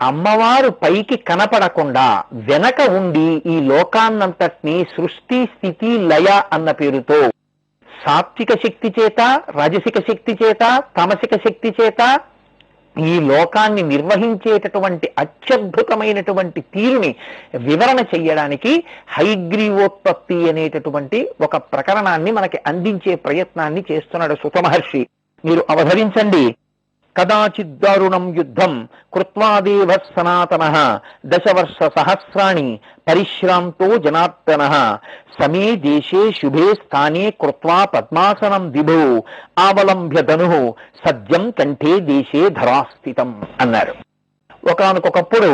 అమ్మవారు పైకి కనపడకుండా వెనక ఉండి ఈ లోకాన్నంతటినీ సృష్టి స్థితి లయ అన్న పేరుతో సాత్విక శక్తి చేత, రాజసిక శక్తి చేత, తామసిక శక్తి చేత ఈ లోకాన్ని నిర్వహించేటటువంటి అత్యద్భుతమైనటువంటి తీరుని వివరణ చెయ్యడానికి హయగ్రీవోత్పత్తి అనేటటువంటి ఒక ప్రకరణాన్ని మనకి అందించే ప్రయత్నాన్ని చేస్తున్నాడు సుత మహర్షి. మీరు అవధరించండి. కదాచిద్దారుణం యుద్ధం కృత్వాదేవ సనాతనః దశవర్ష సహస్రాణి పరిశ్రాంతో జనార్దనః సమే దేశే శుభే స్థానే కృత్వా పద్మాసనం దిభో ఆవలంబ్య ధనుః సద్యం కంఠే దేశే ధరాస్థితం అన్నారు. ఒకానొకప్పుడు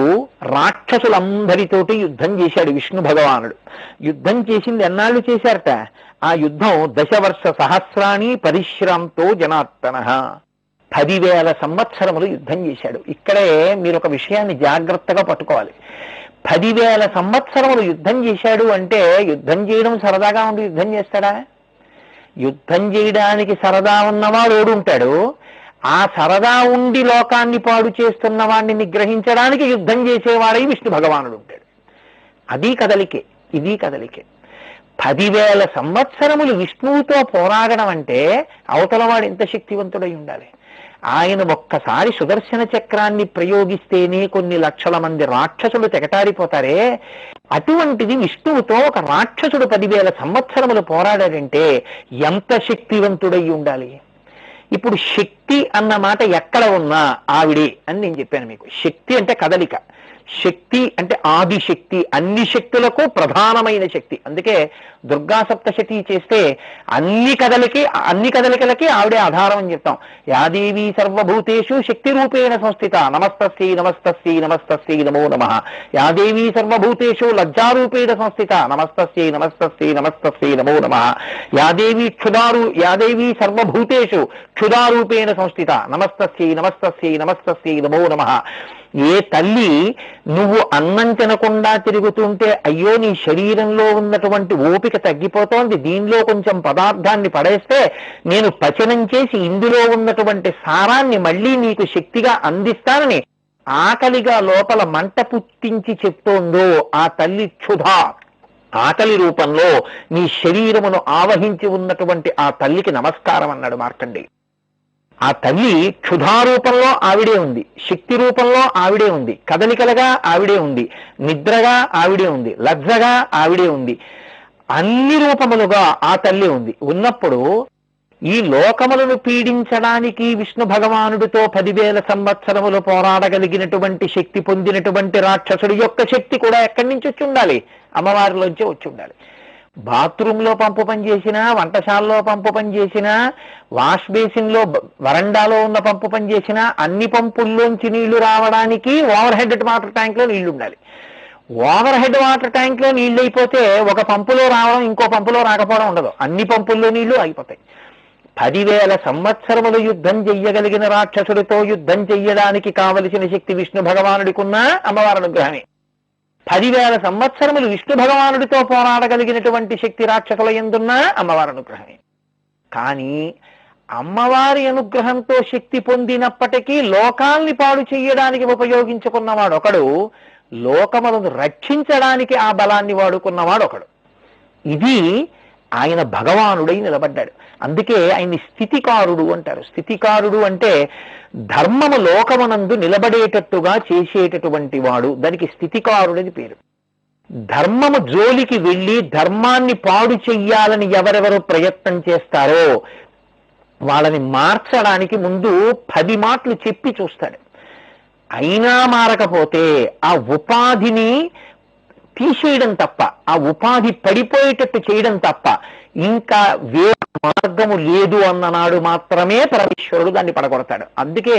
రాక్షసులందరితోటి యుద్ధం చేశాడు విష్ణు భగవానుడు. యుద్ధం చేసింది ఎన్నాళ్ళు చేశారట? ఆ యుద్ధం దశవర్ష సహస్రాణి పరిశ్రాంతో జనార్దనః 10,000 సంవత్సరములు యుద్ధం చేశాడు. ఇక్కడే మీరు ఒక విషయాన్ని జాగ్రత్తగా పట్టుకోవాలి. 10,000 సంవత్సరములు యుద్ధం చేశాడు అంటే యుద్ధం చేయడం సరదాగా ఉండి యుద్ధం చేస్తాడా? యుద్ధం చేయడానికి సరదా ఉన్నవాడు ఓడుంటాడు. ఆ సరదా ఉండి లోకాన్ని పాడు చేస్తున్న వాడిని నిగ్రహించడానికి యుద్ధం చేసేవాడై విష్ణు భగవానుడు ఉంటాడు. అది కదలికే, ఇది కదలికే. 10,000 సంవత్సరములు విష్ణువుతో పోరాడడం అంటే అవతలవాడు ఎంత శక్తివంతుడై ఉండాలి. ఆయన ఒక్కసారి సుదర్శన చక్రాన్ని ప్రయోగిస్తేనే కొన్ని లక్షల మంది రాక్షసులు తెగటారిపోతారే. అటువంటిది విష్ణువుతో ఒక రాక్షసుడు 10,000 సంవత్సరములు పోరాడాడంటే ఎంత శక్తివంతుడై ఉండాలి. ఇప్పుడు శక్తి అన్న మాట ఎక్కడ ఉన్నా ఆవిడే అని నేను చెప్పాను మీకు. శక్తి అంటే కదలిక, శక్తి అంటే ఆదిశక్తి, అన్ని శక్తులకు ప్రధానమైన శక్తి. అందుకే దుర్గా సప్తశతి చేస్తే అన్ని కదలికలకి ఆవిడే ఆధారం అని చెప్తాం. యాదేవి సర్వభూతేషు శక్తి రూపేణ సంస్థిత నమస్తస్యై నమస్తస్యై నమస్తస్యై నమో నమః. యాదేవి సర్వభూతేషు లజ్జారూపేణ సంస్థిత నమస్తస్యై నమస్తస్యై నమస్తస్యై నమో నమః. యాదేవి సర్వభూతేషు క్షుదారూపేణ సంస్థిత నమస్తస్యై నమస్తస్యై నమస్తస్యై నమో నమః. ఏ తల్లి నువ్వు అన్నం తినకుండా తిరుగుతుంటే అయ్యో నీ శరీరంలో ఉన్నటువంటి ఓపిక తగ్గిపోతోంది, దీనిలో కొంచెం పదార్థాన్ని పడేస్తే నేను పచనం చేసి ఇందులో ఉన్నటువంటి సారాన్ని మళ్ళీ నీకు శక్తిగా అందిస్తానని ఆకలిగా లోపల మంట పుట్టించి చెప్తోందో ఆ తల్లి క్షుధా, ఆకలి రూపంలో నీ శరీరమును ఆవహించి ఉన్నటువంటి ఆ తల్లికి నమస్కారం అన్నాడు మార్కండేయుడు. ఆ తల్లి క్షుధారూపంలో ఆవిడే ఉంది, శక్తి రూపంలో ఆవిడే ఉంది, కదలికలుగా ఆవిడే ఉంది, నిద్రగా ఆవిడే ఉంది, లజ్జగా ఆవిడే ఉంది, అన్ని రూపములుగా ఆ తల్లి ఉంది. ఉన్నప్పుడు ఈ లోకములను పీడించడానికి విష్ణు భగవానుడితో 10,000 సంవత్సరములు పోరాడగలిగినటువంటి శక్తి పొందినటువంటి రాక్షసుడి యొక్క శక్తి కూడా ఎక్కడి నుంచి వచ్చి ఉండాలి? అమ్మవారిలోంచే వచ్చి ఉండాలి. బాత్రూంలో పంపు పని చేసినా, వంటశాలలో పంపు పని చేసినా, వాష్ బేసిన్లో వరండాలో ఉన్న పంపు పని చేసినా అన్ని పంపుల్లోంచి నీళ్లు రావడానికి ఓవర్ హెడ్ వాటర్ ట్యాంక్ లో నీళ్లు ఉండాలి. ఓవర్ హెడ్ వాటర్ ట్యాంక్ లో నీళ్లు అయిపోతే ఒక పంపులో రావడం ఇంకో పంపులో రాకపోవడం ఉండదు, అన్ని పంపుల్లో నీళ్లు ఆగిపోతాయి. 10,000 సంవత్సరములు యుద్ధం చెయ్యగలిగిన రాక్షసుడితో యుద్ధం చెయ్యడానికి కావలసిన శక్తి విష్ణు భగవానుడికున్న అమ్మవారి అనుగ్రహమే. 10,000 సంవత్సరములు విష్ణు భగవానుడితో పోరాడగలిగినటువంటి శక్తి రాక్షసుల యందున్న అమ్మవారి అనుగ్రహమే. కానీ అమ్మవారి అనుగ్రహంతో శక్తి పొందినప్పటికీ లోకాల్ని పాడు చెయ్యడానికి ఉపయోగించుకున్నవాడు ఒకడు, లోకములను రక్షించడానికి ఆ బలాన్ని వాడుకున్నవాడు ఒకడు. ఇది ఆయన భగవానుడై నిలబడ్డాడు. అందుకే ఆయన్ని స్థితికారుడు అంటారు. స్థితికారుడు అంటే ధర్మము లోకమునందు నిలబడేటట్టుగా చేసేటటువంటి వాడు, దానికి స్థితికారుడని పేరు. ధర్మము జోలికి వెళ్ళి ధర్మాన్ని పాడు చెయ్యాలని ఎవరెవరు ప్రయత్నం చేస్తారో వాళ్ళని మార్చడానికి ముందు 10 మాటలు చెప్పి చూస్తాడు. అయినా మారకపోతే ఆ ఉపాధిని తీసేయడం తప్ప, ఆ ఉపాధి పడిపోయేటట్టు చేయడం తప్ప ఇంకా వేరే మార్గము లేదు అన్ననాడు మాత్రమే పరమేశ్వరుడు దాన్ని పడగొడతాడు. అందుకే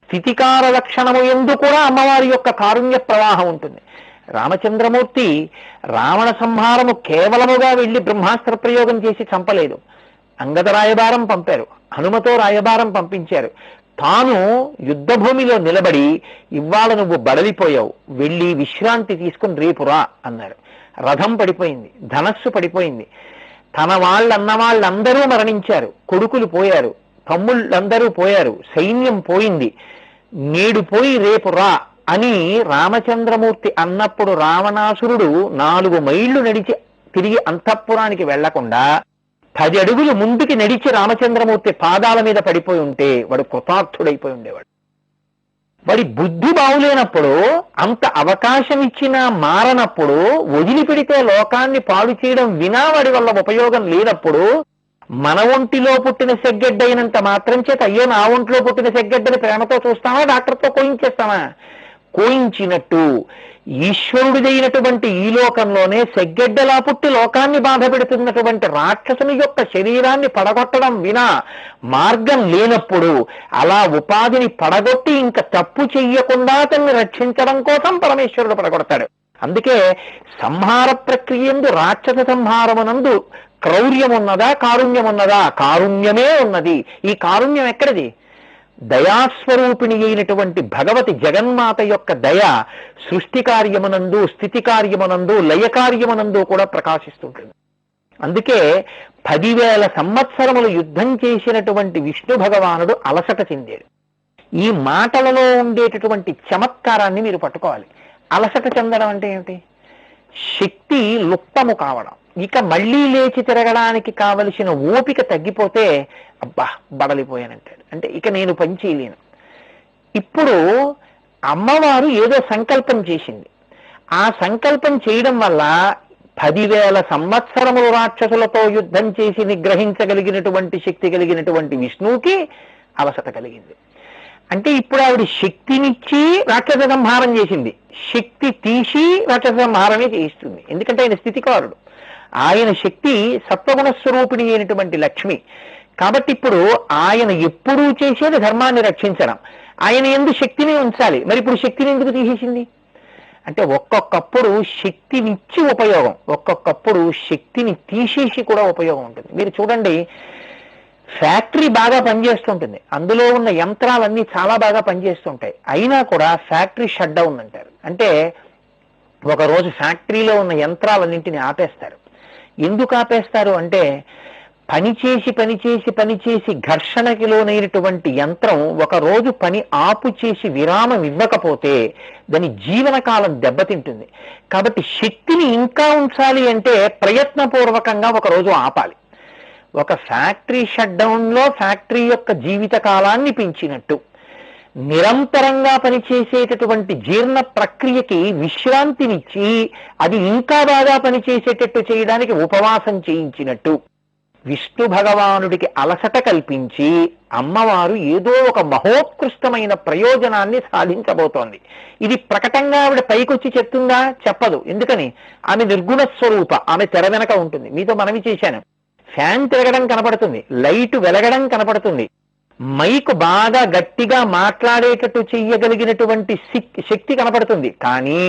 స్థితికార లక్షణము యందు కూడా అమ్మవారి యొక్క కారుణ్య ప్రవాహం ఉంటుంది. రామచంద్రమూర్తి రావణ సంహారము కేవలముగా వెళ్ళి బ్రహ్మాస్త్ర ప్రయోగం చేసి చంపలేదు. అంగద రాయబారం పంపారు, హనుమతో రాయబారం పంపించారు. తాను యుద్ధభూమిలో నిలబడి ఇవాళ నువ్వు బడలిపోయావు, వెళ్ళి విశ్రాంతి తీసుకుని రేపు రా అన్నారు. రథం పడిపోయింది, ధనస్సు పడిపోయింది, తన వాళ్ళన్న వాళ్ళందరూ మరణించారు, కొడుకులు పోయారు, తమ్ముళ్ళందరూ పోయారు, సైన్యం పోయింది. నేడు పోయి రేపు రా అని రామచంద్రమూర్తి అన్నప్పుడు రావణాసురుడు 4 మైళ్ళు నడిచి తిరిగి అంతఃపురానికి వెళ్లకుండా 10 అడుగులు ముందుకి నడిచి రామచంద్రమూర్తి పాదాల మీద పడిపోయి ఉంటే వాడు కృతార్థుడైపోయి ఉండేవాడు. వాడి బుద్ధి బాగులేనప్పుడు, అంత అవకాశం ఇచ్చినా మారనప్పుడు, వదిలిపెడితే లోకాన్ని పాడు చేయడం వినా వాడి వల్ల ఉపయోగం లేనప్పుడు, మన ఒంటిలో పుట్టిన సెగ్గెడ్డైనంత మాత్రం చేత అయ్యో నా ఒంట్లో పుట్టిన సెగ్గెడ్డని ప్రేమతో చూస్తామా, డాక్టర్తో కోయించేస్తామా? కోయించినట్టు ఈశ్వరుడిదైనటువంటి ఈ లోకంలోనే సెగ్గెడ్డలా పుట్టి లోకాన్ని బాధ పెడుతున్నటువంటి రాక్షసుని యొక్క శరీరాన్ని పడగొట్టడం వినా మార్గం లేనప్పుడు, అలా ఉపాధిని పడగొట్టి ఇంకా తప్పు చెయ్యకుండా అతన్ని రక్షించడం కోసం పరమేశ్వరుడు పడగొడతాడు. అందుకే సంహార ప్రక్రియందు రాక్షస సంహారమునందు క్రౌర్యమున్నదా కారుణ్యమున్నదా? కారుణ్యమే ఉన్నది. ఈ కారుణ్యం ఎక్కడిది? దయాస్వరూపిణి అయినటువంటి భగవతి జగన్మాత యొక్క దయ సృష్టి కార్యమునందు, స్థితి కార్యమునందు, లయ కార్యమునందు కూడా ప్రకాశిస్తుంటుంది. అందుకే 10,000 సంవత్సరములు యుద్ధం చేసినటువంటి విష్ణు భగవానుడు అలసట చెందాడు. ఈ మాటలలో ఉండేటటువంటి చమత్కారాన్ని మీరు పట్టుకోవాలి. అలసట చెందడం అంటే ఏమిటి? శక్తి లుప్తము కావడం, ఇక మళ్ళీ లేచి తిరగడానికి కావలసిన ఓపిక తగ్గిపోతే అబ్బా బడలిపోయానంటాడు. అంటే ఇక నేను పని చేయలేను. ఇప్పుడు అమ్మవారు ఏదో సంకల్పం చేసింది. ఆ సంకల్పం చేయడం వల్ల 10,000 సంవత్సరములు రాక్షసులతో యుద్ధం చేసి నిగ్రహించగలిగినటువంటి శక్తి కలిగినటువంటి విష్ణువుకి అలసట కలిగింది. అంటే ఇప్పుడు ఆవిడ శక్తినిచ్చి రాక్షస సంహారం చేసింది, శక్తి తీసి రాక్షస సంహారమే చేయిస్తుంది. ఎందుకంటే ఆయన స్థితికారుడు, ఆయన శక్తి సత్వగుణ స్వరూపిణి అయినటువంటి లక్ష్మి. కాబట్టి ఇప్పుడు ఆయన ఎప్పుడూ చేసేది ధర్మాన్ని రక్షించడం, ఆయన యందు శక్తిని ఉంచాలి. మరి ఇప్పుడు శక్తిని ఎందుకు తీసేసింది అంటే, ఒక్కొక్కప్పుడు శక్తినిచ్చి ఉపయోగం, ఒక్కొక్కప్పుడు శక్తిని తీసేసి కూడా ఉపయోగం ఉంటుంది. మీరు చూడండి, ఫ్యాక్టరీ బాగా పనిచేస్తుంటుంది, అందులో ఉన్న యంత్రాలన్నీ చాలా బాగా పనిచేస్తుంటాయి, అయినా కూడా ఫ్యాక్టరీ షట్ డౌన్ అంటారు. అంటే ఒకరోజు ఫ్యాక్టరీలో ఉన్న యంత్రాలన్నింటినీ ఆపేస్తారు. ఎందుకు ఆపేస్తారు అంటే, పనిచేసి ఘర్షణకి లోనైనటువంటి యంత్రం ఒకరోజు పని ఆపు చేసి విరామం ఇవ్వకపోతే దాని జీవనకాలం దెబ్బతింటుంది. కాబట్టి శక్తిని ఇంకా ఉంచాలి అంటే ప్రయత్నపూర్వకంగా ఒకరోజు ఆపాలి. ఒక ఫ్యాక్టరీ షట్ డౌన్లో ఫ్యాక్టరీ యొక్క జీవిత కాలాన్ని పెంచినట్టు, నిరంతరంగా పనిచేసేటటువంటి జీర్ణ ప్రక్రియకి విశ్రాంతినిచ్చి అది ఇంకా బాగా పనిచేసేటట్టు చేయడానికి ఉపవాసం చేయించినట్టు, విష్ణు భగవానుడికి అలసట కల్పించి అమ్మవారు ఏదో ఒక మహోత్కృష్టమైన ప్రయోజనాన్ని సాధించబోతోంది. ఇది ప్రకటంగా ఆవిడ పైకొచ్చి చెప్తుందా? చెప్పదు. ఎందుకని? ఆమె నిర్గుణ స్వరూప, ఆమె తెర వెనక ఉంటుంది. మీతో మనవి చేశాను, ఫ్యాన్ తిరగడం కనపడుతుంది, లైట్ వెలగడం కనపడుతుంది, మైక్ బాగా గట్టిగా మాట్లాడేటట్టు చెయ్యగలిగినటువంటి శక్తి కనపడుతుంది, కానీ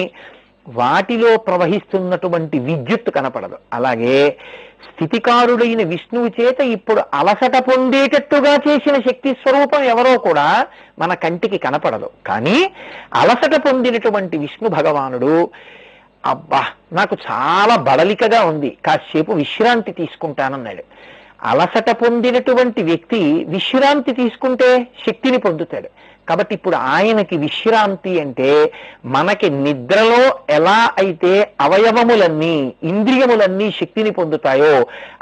వాటిలో ప్రవహిస్తున్నటువంటి విద్యుత్ కనపడదు. అలాగే స్థితికారుడైన విష్ణువు చేత ఇప్పుడు అలసట పొందేటట్టుగా చేసిన శక్తి స్వరూపం ఎవరో కూడా మన కంటికి కనపడదు. కానీ అలసట పొందినటువంటి విష్ణు భగవానుడు అబ్బా నాకు చాలా బడలికగా ఉంది, కాసేపు విశ్రాంతి తీసుకుంటానన్నాడు. అలసట పొందినటువంటి వ్యక్తి విశ్రాంతి తీసుకుంటే శక్తిని పొందుతాడు. కాబట్టి ఇప్పుడు ఆయనకి విశ్రాంతి అంటే, మనకి నిద్రలో ఎలా అయితే అవయవములన్నీ ఇంద్రియములన్నీ శక్తిని పొందుతాయో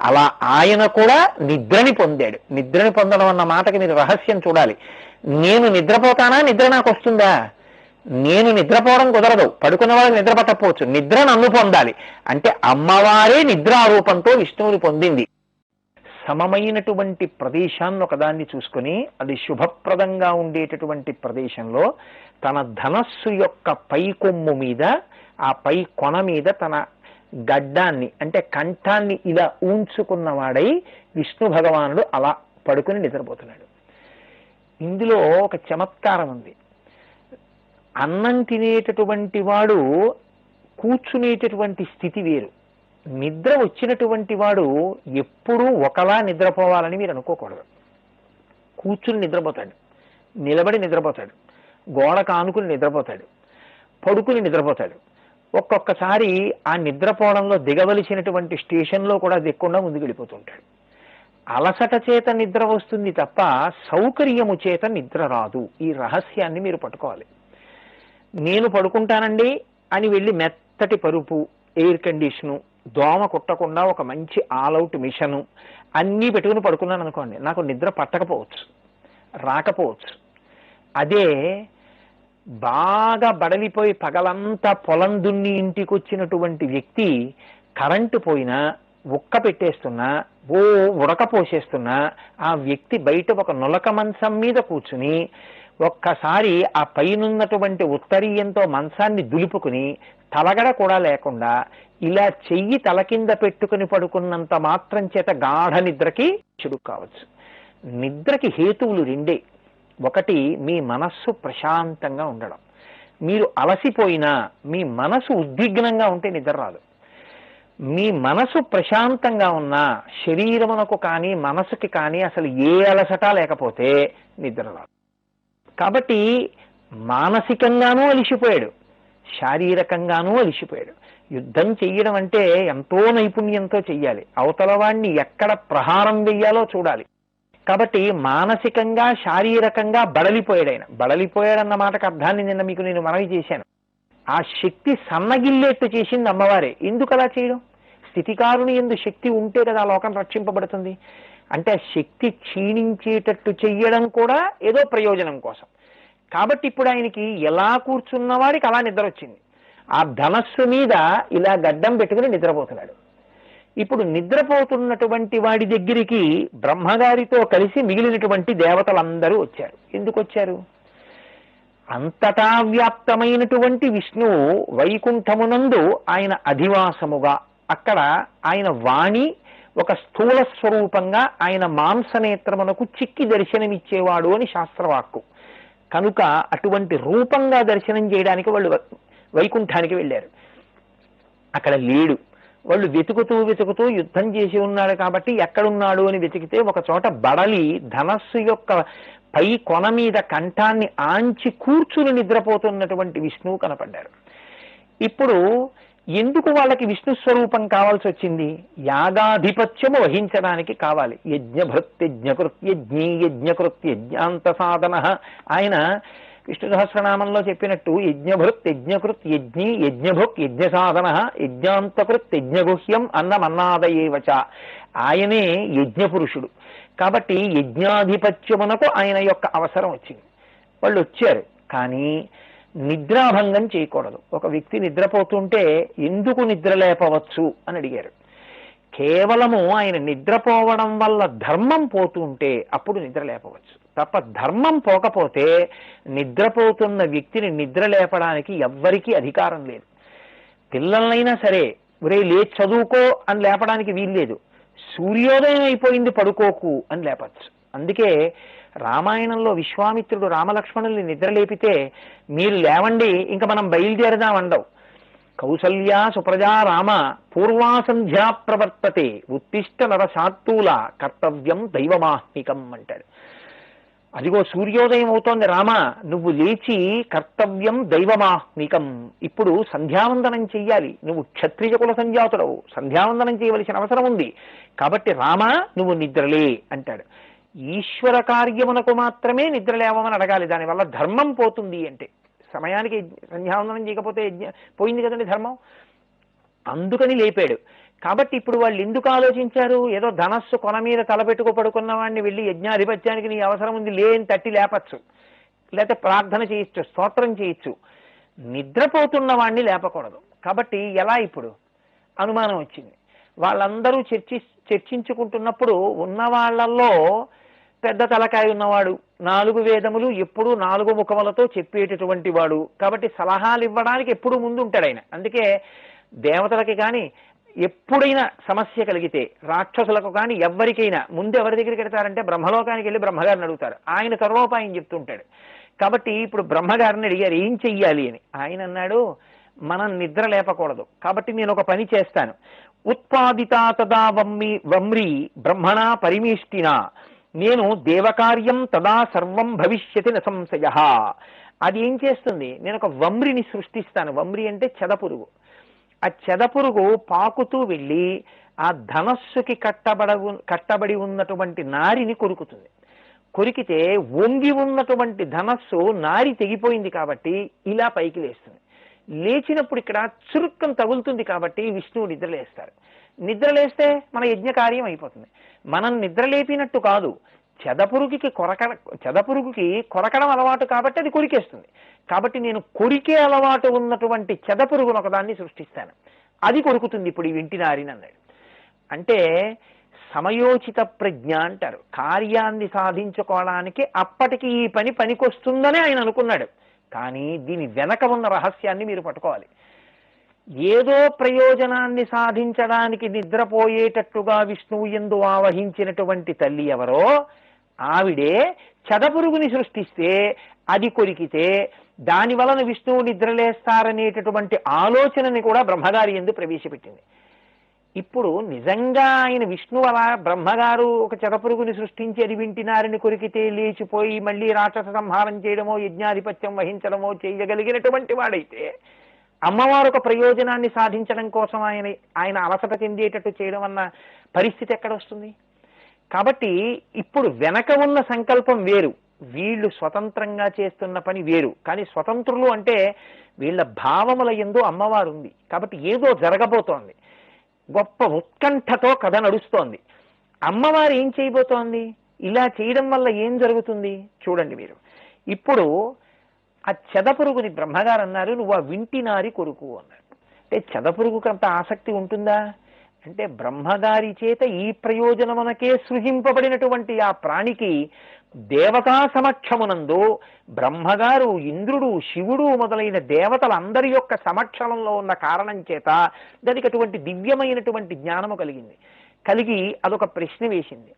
అలా ఆయన కూడా నిద్రని పొందాడు. నిద్రని పొందడం అన్న మాటకి మీరు రహస్యం చూడాలి. నేను నిద్రపోతానా, నిద్ర నాకు వస్తుందా? నేను నిద్రపోవడం కుదరదు, పడుకున్న వాళ్ళకి నిద్ర పట్టకపోవచ్చు, నిద్ర నన్ను పొందాలి. అంటే అమ్మవారే నిద్రారూపంతో విష్ణువుని పొందింది. సమమైనటువంటి ప్రదేశాన్ని ఒకదాన్ని చూసుకొని, అది శుభప్రదంగా ఉండేటటువంటి ప్రదేశంలో తన ధనస్సు యొక్క పై కొమ్ము మీద, ఆ పై కొన మీద తన గడ్డాన్ని అంటే కంఠాన్ని ఇలా ఉంచుకున్నవాడై విష్ణు భగవానుడు అలా పడుకుని నిద్రపోతున్నాడు. ఇందులో ఒక చమత్కారం ఉంది. అన్నం తినేటటువంటి వాడు కూర్చునేటటువంటి స్థితి వేరు, నిద్ర వచ్చినటువంటి వాడు ఎప్పుడూ ఒకలా నిద్రపోవాలని మీరు అనుకోకూడదు. కూర్చుని నిద్రపోతాడు, నిలబడి నిద్రపోతాడు, గోడ కానుకుని నిద్రపోతాడు, పడుకుని నిద్రపోతాడు. ఒక్కొక్కసారి ఆ నిద్రపోవడంలో దిగవలసినటువంటి స్టేషన్లో కూడా దిక్కుండా ముందుకు వెళ్ళిపోతుంటాడు. అలసట చేత నిద్ర వస్తుంది తప్ప సౌకర్యము చేత నిద్ర రాదు. ఈ రహస్యాన్ని మీరు పట్టుకోవాలి. నేను పడుకుంటానండి అని వెళ్ళి మెత్తటి పరుపు, ఎయిర్ కండిషను, దోమ కుట్టకుండా ఒక మంచి ఆల్అవుట్ మిషను అన్నీ పెట్టుకుని పడుకున్నాను అనుకోండి, నాకు నిద్ర పట్టకపోవచ్చు, రాకపోవచ్చు. అదే బాగా బడలిపోయి పగలంతా పొలం దున్ని ఇంటికి వచ్చినటువంటి వ్యక్తి కరెంటు పోయినా, ఉక్క పెట్టేస్తున్నా, ఓ ఉడకపోసేస్తున్నా, ఆ వ్యక్తి బయట ఒక నులక మంచం మీద కూర్చుని ఒక్కసారి ఆ పైనున్నటువంటి ఉత్తరీయంతో మంచాన్ని దులుపుకుని తలగడ కూడా లేకుండా ఇలా చెయ్యి తల కింద పెట్టుకుని పడుకున్నంత మాత్రం చేత గాఢ నిద్రకి చెడు కావచ్చు. నిద్రకి హేతువులు రెండే. ఒకటి, మీ మనస్సు ప్రశాంతంగా ఉండడం. మీరు అలసిపోయినా మీ మనసు ఉద్విగ్నంగా ఉంటే నిద్ర రాదు. మీ మనసు ప్రశాంతంగా ఉన్నా శరీరమునకు కానీ మనసుకి కానీ అసలు ఏ అలసట లేకపోతే నిద్ర రాదు. కాబట్టి మానసికంగానూ అలిసిపోయాడు, శారీరకంగానూ అలిసిపోయాడు. యుద్ధం చెయ్యడం అంటే ఎంతో నైపుణ్యంతో చెయ్యాలి, అవతల వాణ్ణి ఎక్కడ ప్రహారం వెయ్యాలో చూడాలి. కాబట్టి మానసికంగా శారీరకంగా బడలిపోయాడు. ఆయన బడలిపోయాడన్న మాటకు అర్థాన్ని నిన్న మీకు నేను మనవి చేశాను. ఆ శక్తి సన్నగిల్లేట్టు చేసింది అమ్మవారే. ఎందుకు అలా చేయడం? స్థితికారుని ఎందు శక్తి ఉంటే కదా లోకం రక్షింపబడుతుంది. అంటే ఆ శక్తి క్షీణించేటట్టు చెయ్యడం కూడా ఏదో ప్రయోజనం కోసం. కాబట్టి ఇప్పుడు ఆయనకి ఎలా కూర్చున్న వాడికి అలా నిద్ర వచ్చింది. ఆ ధనస్సు మీద ఇలా గడ్డం పెట్టుకుని నిద్రపోతున్నాడు. ఇప్పుడు నిద్రపోతున్నటువంటి వాడి దగ్గరికి బ్రహ్మగారితో కలిసి మిగిలినటువంటి దేవతలందరూ వచ్చారు. ఎందుకు వచ్చారు? అంతటా వ్యాప్తమైనటువంటి విష్ణువు వైకుంఠమునందు ఆయన అధివాసముగా, అక్కడ ఆయన వాణి ఒక స్థూల స్వరూపంగా ఆయన మాంసనేత్రమునకు చిక్కి దర్శనమిచ్చేవాడు అని శాస్త్రవాక్కు. కనుక అటువంటి రూపంగా దర్శనం చేయడానికి వాళ్ళు వైకుంఠానికి వెళ్ళారు. అక్కడ లేడు. వాళ్ళు వెతుకుతూ వెతుకుతూ యుద్ధం చేసి ఉన్నాడు కాబట్టి ఎక్కడున్నాడు అని వెతికితే ఒక చోట బడలి ధనస్సు యొక్క పై కొన మీద కంఠాన్ని ఆంచి కూర్చుని నిద్రపోతున్నటువంటి విష్ణువు కనపడ్డారు. ఇప్పుడు ఎందుకు వాళ్ళకి విష్ణు స్వరూపం కావాల్సి వచ్చింది? యాగాధిపత్యము వహించడానికి కావాలి. యజ్ఞభృత్యజ్ఞకృత్యజ్ఞీ యజ్ఞకృత్యజ్ఞాంత సాధన. ఆయన విష్ణు సహస్రనామంలో చెప్పినట్టు యజ్ఞభృత్ యజ్ఞకృత్ యజ్ఞీ యజ్ఞభుక్ యజ్ఞ సాధన యజ్ఞాంతకృత్ యజ్ఞగుహ్యం అన్నమన్నాదయేవచ. ఆయనే యజ్ఞపురుషుడు. కాబట్టి యజ్ఞాధిపత్యమునకు ఆయన యొక్క అవసరం వచ్చింది. వాళ్ళు వచ్చారు, కానీ నిద్రాభంగం చేయకూడదు. ఒక వ్యక్తి నిద్రపోతుంటే ఎందుకు నిద్ర లేపవచ్చు అని అడిగారు. కేవలము ఆయన నిద్రపోవడం వల్ల ధర్మం పోతుంటే అప్పుడు నిద్ర లేపవచ్చు తప్ప, ధర్మం పోకపోతే నిద్రపోతున్న వ్యక్తిని నిద్ర లేపడానికి ఎవ్వరికీ అధికారం లేదు. పిల్లలైనా సరే ఒరే లేచి చదువుకో అని లేపడానికి వీల్లేదు. సూర్యోదయం అయిపోయింది పడుకోకు అని లేపచ్చు. అందుకే రామాయణంలో విశ్వామిత్రుడు రామలక్ష్మణుల్ని నిద్రలేపితే మీరు లేవండి ఇంకా మనం బయలుదేరదాం అండవు. కౌసల్యా సుప్రజా రామ పూర్వాసంధ్యా ప్రవర్తతే ఉత్తిష్ట నరశాత్తూల కర్తవ్యం దైవమాహ్నికం అంటాడు. అదిగో సూర్యోదయం అవుతోంది రామ, నువ్వు లేచి కర్తవ్యం దైవమాహ్నికం, ఇప్పుడు సంధ్యావందనం చెయ్యాలి, నువ్వు క్షత్రియ కుల సంజాతుడవు, సంధ్యావందనం చేయవలసిన అవసరం ఉంది, కాబట్టి రామ నువ్వు నిద్రలే అంటాడు. ఈశ్వర కార్యమునకు మాత్రమే నిద్ర లేవమని అడగాలి. దానివల్ల ధర్మం పోతుంది. అంటే సమయానికి సంధ్యావందనం చేయకపోతే పోయింది కదండి ధర్మం. అందుకని లేపాడు. కాబట్టి ఇప్పుడు వాళ్ళు ఎందుకు ఆలోచించారు? ఏదో ధనస్సు కొన మీద తలపెట్టుకు పడుకున్న వాడిని వెళ్ళి యజ్ఞాధిపత్యానికి నీ అవసరం ఉంది లేని తట్టి లేపచ్చు, లేకపోతే ప్రార్థన చేయొచ్చు, స్తోత్రం చేయొచ్చు. నిద్రపోతున్న వాడిని లేపకూడదు. కాబట్టి ఎలా? ఇప్పుడు అనుమానం వచ్చింది. వాళ్ళందరూ చర్చించుకుంటున్నప్పుడు ఉన్న వాళ్ళల్లో పెద్ద తలకాయ ఉన్నవాడు, 4 వేదములు ఎప్పుడూ 4 ముఖములతో చెప్పేటటువంటి వాడు, కాబట్టి సలహాలు ఇవ్వడానికి ఎప్పుడు ముందు ఉంటాడు ఆయన. అందుకే దేవతలకి కానీ ఎప్పుడైనా సమస్య కలిగితే, రాక్షసులకు కానీ ఎవరికైనా ముందు ఎవరి దగ్గరికి వెళ్తారంటే బ్రహ్మలోకానికి వెళ్ళి బ్రహ్మగారిని అడుగుతారు. ఆయన సర్వోపాయం చెప్తుంటాడు. కాబట్టి ఇప్పుడు బ్రహ్మగారిని అడిగారు ఏం చెయ్యాలి అని. ఆయన అన్నాడు మనం నిద్ర లేపకూడదు, కాబట్టి నేను ఒక పని చేస్తాను. ఉత్పాదితా తదా వమ్రీ బ్రహ్మణా పరిమేష్టినా, నేను దేవకార్యం తదా సర్వం భవిష్యతి న సంశయ. అది ఏం చేస్తుంది? నేను ఒక వమ్రిని సృష్టిస్తాను. వమ్రి అంటే చెదపురుగు. ఆ చెదపురుగు పాకుతూ వెళ్ళి ఆ ధనస్సుకి కట్టబడి ఉన్నటువంటి నారిని కొరుకుతుంది. కొరికితే వంగి ఉన్నటువంటి ధనస్సు నారి తెగిపోయింది కాబట్టి ఇలా పైకి లేస్తుంది. లేచినప్పుడు ఇక్కడ చురుక్కం తగులుతుంది కాబట్టి విష్ణువు నిద్రలేస్తారు. నిద్రలేస్తే మన యజ్ఞకార్యం అయిపోతుంది. మనం నిద్రలేపినట్టు కాదు, చెదపురుగుకి కొరకడం అలవాటు కాబట్టి అది కొరికేస్తుంది. కాబట్టి నేను కొరికే అలవాటు ఉన్నటువంటి చెదపురుగును ఒకదాన్ని సృష్టిస్తాను, అది కొరుకుతుంది ఇప్పుడు ఈ వింటినారిని అన్నాడు. అంటే సమయోచిత ప్రజ్ఞ అంటారు. కార్యాన్ని సాధించుకోవడానికి అప్పటికి ఈ పని పనికొస్తుందని ఆయన అనుకున్నాడు. కానీ దీని వెనక ఉన్న రహస్యాన్ని మీరు పట్టుకోవాలి. ఏదో ప్రయోజనాన్ని సాధించడానికి నిద్రపోయేటట్టుగా విష్ణువు యందు ఆవహించినటువంటి తల్లి ఎవరో ఆవిడే చెదపురుగుని సృష్టిస్తే అది కొరికితే దాని వలన విష్ణువు నిద్రలేస్తారనేటటువంటి ఆలోచనని కూడా బ్రహ్మగారి యందు ప్రవేశపెట్టింది. ఇప్పుడు నిజంగా ఆయన విష్ణువు అలా బ్రహ్మగారు ఒక చెదపురుగుని సృష్టించి అది వింటినారిని కొరికితే లేచిపోయి మళ్ళీ రాక్షస సంహారం చేయడమో యజ్ఞాధిపత్యం వహించడమో చేయగలిగినటువంటి వాడైతే అమ్మవారు ఒక ప్రయోజనాన్ని సాధించడం కోసం ఆయన అలసట చెందేటట్టు చేయడం అన్న పరిస్థితి ఎక్కడ వస్తుంది? కాబట్టి ఇప్పుడు వెనక ఉన్న సంకల్పం వేరు, వీళ్ళు స్వతంత్రంగా చేస్తున్న పని వేరు. కానీ స్వతంత్రులు అంటే వీళ్ళ భావముల యందు అమ్మవారు ఉంది కాబట్టి ఏదో జరగబోతోంది, గొప్ప ఉత్కంఠతో కథ నడుస్తోంది. అమ్మవారు ఏం చేయబోతోంది? ఇలా చేయడం వల్ల ఏం జరుగుతుంది చూడండి మీరు. ఇప్పుడు ఆ చెదపురుగుని బ్రహ్మగారు అన్నారు, నువ్వు ఆ వింటినారి కొరుకు అన్నారు. అంటే చెదపురుగుకి అంత ఆసక్తి ఉంటుందా అంటే బ్రహ్మగారి చేత ఈ ప్రయోజనమునకే సృజింపబడినటువంటి ఆ ప్రాణికి దేవతా సమక్షమునందు బ్రహ్మగారు, ఇంద్రుడు, శివుడు మొదలైన దేవతలందరి యొక్క సమక్షంలో ఉన్న కారణం చేత దానికి అటువంటి దివ్యమైనటువంటి జ్ఞానము కలిగి అదొక ప్రశ్న వేసింది.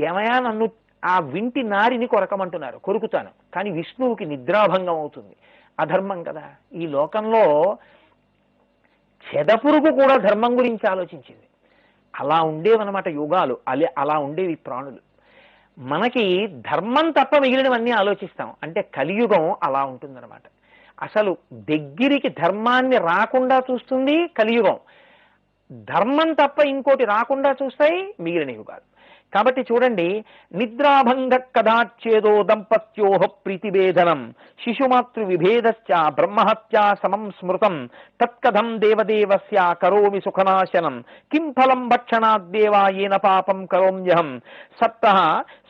ఏమయ్యా, నన్ను ఆ వింటి నారిని కొరకమంటున్నారు, కొరుకుతాను, కానీ విష్ణువుకి నిద్రాభంగం అవుతుంది, అధర్మం కదా. ఈ లోకంలో చెదపురుగు కూడా ధర్మం గురించి ఆలోచించింది. అలా ఉండేవన్నమాట యుగాలు, అలా ఉండేవి ప్రాణులు. మనకి ధర్మం తప్ప మిగిలినవన్నీ ఆలోచిస్తాం. అంటే కలియుగం అలా ఉంటుందన్నమాట. అసలు దగ్గరికి ధర్మాన్ని రాకుండా చూస్తుంది కలియుగం, ధర్మం తప్ప ఇంకోటి రాకుండా చూస్తాయి మిగిలిన యుగాలు. కాబట్టి చూడండి, నిద్రాభంగ కదాచ్చేదో దంపత్యోహ ప్రీతిభేదనం శిశుమాతృ విభేదశ్చ బ్రహ్మహత్యా సమం స్మృతం తత్కథం దేవదేవస్య కరోమి సుఖనాశనం కిం ఫలం భక్షణాద్దేవా ఏన పాపం కరోమ్యహం సప్తః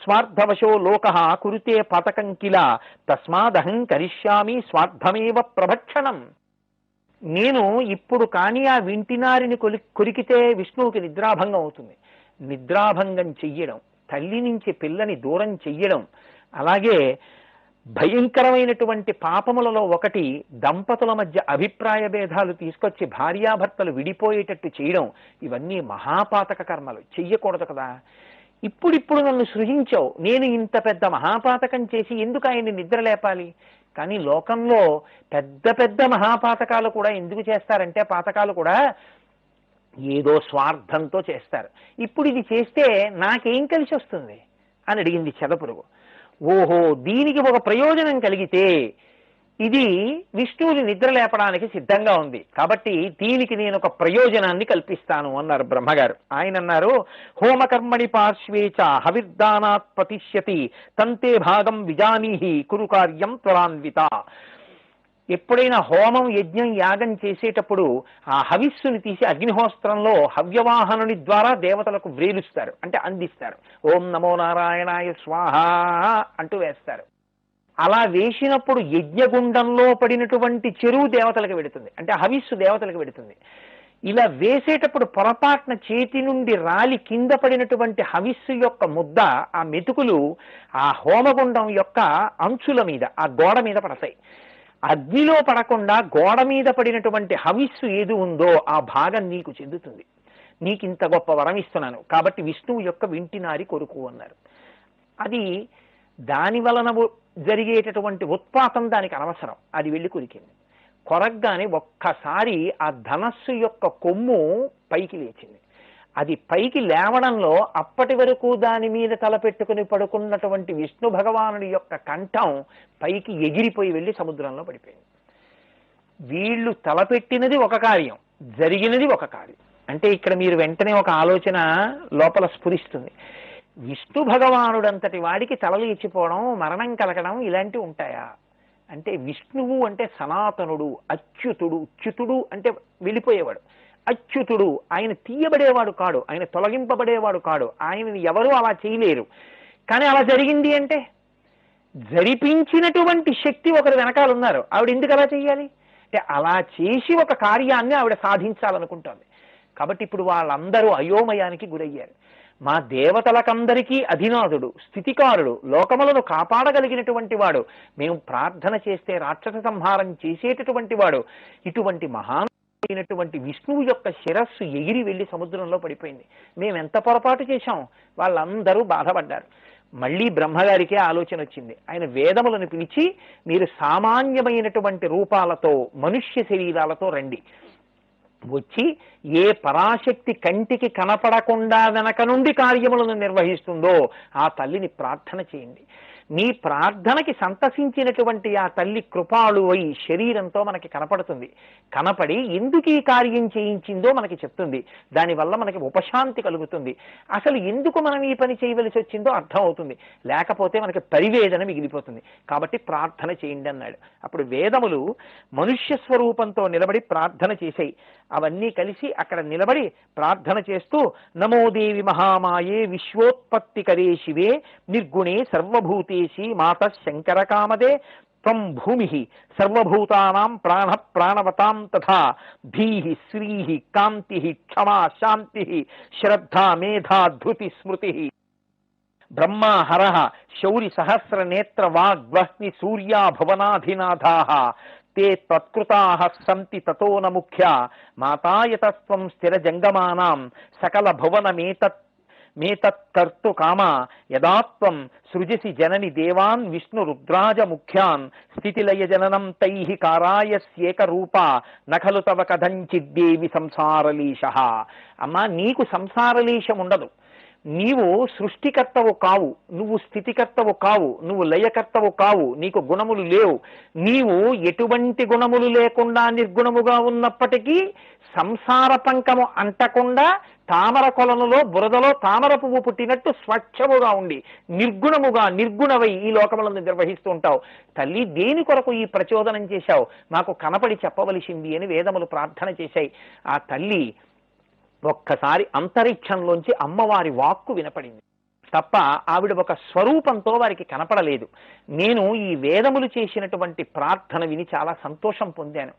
స్వార్థవశో లోకః కురుతే పతకం కిల తస్మాదహం కరిష్యామి స్వార్థమేవ ప్రభక్షణం. నేను ఇప్పుడు కానీ ఆ వింటినారిని కొరికితే విష్ణువుకి నిద్రాభంగం అవుతుంది. నిద్రాభంగం చెయ్యడం, తల్లి నుంచి పిల్లని దూరం చెయ్యడం, అలాగే భయంకరమైనటువంటి పాపములలో ఒకటి దంపతుల మధ్య అభిప్రాయ భేదాలు తీసుకొచ్చి భార్యాభర్తలు విడిపోయేటట్టు చేయడం, ఇవన్నీ మహాపాతక కర్మలు, చెయ్యకూడదు కదా. ఇప్పుడిప్పుడు నన్ను సృజించావు, నేను ఇంత పెద్ద మహాపాతకం చేసి ఎందుకు ఆయన్ని నిద్ర లేపాలి? కానీ లోకంలో పెద్ద పెద్ద మహాపాతకాలు కూడా ఎందుకు చేస్తారంటే పాతకాలు కూడా ఏదో స్వార్థంతో చేస్తారు. ఇప్పుడు ఇది చేస్తే నాకేం కలిసి వస్తుంది అని అడిగింది చెదపురుగు. ఓహో, దీనికి ఒక ప్రయోజనం కలిగితే ఇది విష్ణువుని నిద్ర లేపడానికి సిద్ధంగా ఉంది, కాబట్టి దీనికి నేను ఒక ప్రయోజనాన్ని కల్పిస్తాను అన్నారు బ్రహ్మగారు. ఆయన అన్నారు, హోమకర్మణి పార్శ్వేచ హవిర్దానాత్ ప్రతిష్యతి తంతే భాగం విజానీహి కురు కార్యం త్వరాన్విత. ఎప్పుడైనా హోమం, యజ్ఞం, యాగం చేసేటప్పుడు ఆ హవిస్సుని తీసి అగ్నిహోస్త్రంలో హవ్యవాహనుని ద్వారా దేవతలకు వ్రేలుస్తారు, అంటే అందిస్తారు. ఓం నమో నారాయణాయ స్వాహ అంటూ వేస్తారు. అలా వేసినప్పుడు యజ్ఞగుండంలో పడినటువంటి చెరువు దేవతలకు వెడుతుంది, అంటే హవిస్సు దేవతలకు వెడుతుంది. ఇలా వేసేటప్పుడు పొరపాటున చేతి నుండి రాలి కింద పడినటువంటి హవిస్సు యొక్క ముద్ద, ఆ మెతుకులు ఆ హోమగుండం యొక్క అంచుల మీద, ఆ గోడ మీద పడతాయి. అగ్నిలో పడకుండా గోడ మీద పడినటువంటి హవిస్సు ఏది ఉందో ఆ భాగం నీకు చెందుతుంది. నీకింత గొప్ప వరం ఇస్తున్నాను, కాబట్టి విష్ణువు యొక్క వింటినారి కొరుకు అన్నారు. అది దాని వలన జరిగేటటువంటి ఉత్పాతం దానికి అనవసరం, అది వెళ్ళి కొరికింది. కొరగ్గానే ఒక్కసారి ఆ ధనస్సు యొక్క కొమ్ము పైకి లేచింది. అది పైకి లేవడంలో అప్పటి వరకు దాని మీద తలపెట్టుకుని పడుకున్నటువంటి విష్ణు భగవానుడి యొక్క కంఠం పైకి ఎగిరిపోయి వెళ్ళి సముద్రంలో పడిపోయింది. వీళ్ళు తలపెట్టినది ఒక కార్యం, జరిగినది ఒక కార్యం. అంటే ఇక్కడ మీరు వెంటనే ఒక ఆలోచన లోపల స్ఫురిస్తుంది. విష్ణు భగవానుడంతటి వాడికి తలలేచిపోవడం, మరణం కలగడం ఇలాంటివి ఉంటాయా అంటే, విష్ణువు అంటే సనాతనుడు, అచ్యుతుడు. చ్యుతుడు అంటే వెళ్ళిపోయేవాడు. అచ్యుతుడు, ఆయన తీయబడేవాడు కాడు, ఆయన తొలగింపబడేవాడు కాడు, ఆయనని ఎవరూ అలా చేయలేరు. కానీ అలా జరిగింది అంటే జరిపించినటువంటి శక్తి ఒకరు వెనకాల ఉన్నారు. ఆవిడ ఎందుకు అలా చేయాలి అంటే, అలా చేసి ఒక కార్యాన్ని ఆవిడ సాధించాలనుకుంటోంది. కాబట్టి ఇప్పుడు వాళ్ళందరూ అయోమయానికి గురయ్యారు. మా దేవతలకందరికీ అధినాథుడు, స్థితికారుడు, లోకములను కాపాడగలిగినటువంటి వాడు, మేము ప్రార్థన చేస్తే రాక్షస సంహారం చేసేటటువంటి వాడు, ఇటువంటి మహానైనటువంటి విష్ణువు యొక్క శిరస్సు ఎగిరి వెళ్ళి సముద్రంలో పడిపోయింది. మేమెంత పొరపాటు చేశాం. వాళ్ళందరూ బాధపడ్డారు. మళ్ళీ బ్రహ్మగారికే ఆలోచన వచ్చింది. ఆయన వేదములను పిలిచి, మీరు సామాన్యమైనటువంటి రూపాలతో, మనుష్య శరీరాలతో రండి. వచ్చి ఏ పరాశక్తి కంటికి కనపడకుండా వెనక నుండి కార్యములను నిర్వహిస్తుందో ఆ తల్లిని ప్రార్థన చేయండి. నీ ప్రార్థనకి సంతసించినటువంటి ఆ తల్లి కృపాళు అయి శరీరంతో మనకి కనపడుతుంది. కనపడి ఎందుకు ఈ కార్యం చేయించిందో మనకి చెప్తుంది. దానివల్ల మనకి ఉపశాంతి కలుగుతుంది. అసలు ఎందుకు మనం ఈ పని చేయవలసి వచ్చిందో అర్థం అవుతుంది. లేకపోతే మనకి పరివేదన మిగిలిపోతుంది. కాబట్టి ప్రార్థన చేయండి అన్నాడు. అప్పుడు వేదములు మనుష్య స్వరూపంతో నిలబడి ప్రార్థన చేశాయి. అవన్నీ కలిసి అక్కడ నిలబడి ప్రార్థన చేస్తూ, నమోదేవి మహామాయే విశ్వోత్పత్తికరే శివే నిర్గుణే సర్వభూతేసి మాత శంకర కామదే త్వం భూమి సర్వభూతానాం ప్రాణ ప్రాణవతాం తథా ధీః శ్రీః కాంతిః క్షమా శాంతిః శ్రద్ధా మేధా ధృతి స్మృతిః బ్రహ్మా హరః శౌరి సహస్ర నేత్ర వాగ్వహ్ని సూర్యా భువనాధినాథాః తే తత్కృతాః సంతి తతో న ముఖ్య మాతాయతస్త్వం స్థిర జంగమానాం సకల భువనమేతత్కర్తు కామ యదాత్వం సృజసి జనని దేవాన్ విష్ణు రుద్రాజ ముఖ్యాన్ స్థితిలయ జననం తైః కారాయస్యేక రూప నఖలు తవ కథంచిద్దేవి సంసారలీశః. అమ్మా, నీకు సంసారలీశం ఉండదు. నీవు సృష్టికర్తవు కావు, నువ్వు స్థితికర్తవు కావు, నువ్వు లయకర్తవు కావు, నీకు గుణములు లేవు. నీవు ఎటువంటి గుణములు లేకుండా నిర్గుణముగా ఉన్నప్పటికీ సంసార పంకము అంటకుండా తామర కొలనులో బురదలో తామర పువ్వు పుట్టినట్టు స్వచ్ఛముగా ఉండి నిర్గుణవై ఈ లోకములను నిర్వహిస్తూ ఉంటావు. తల్లి, దేని కొరకు ఈ ప్రచోదనం చేశావు? మాకు కనపడి చెప్పవలసింది అని వేదములు ప్రార్థన చేశాయి. ఆ తల్లి ఒక్కసారి అంతరిక్షంలోంచి అమ్మవారి వాక్కు వినపడింది తప్ప ఆవిడ ఒక స్వరూపంతో వారికి కనపడలేదు. నేను ఈ వేదములు చేసినటువంటి ప్రార్థన విని చాలా సంతోషం పొందాను.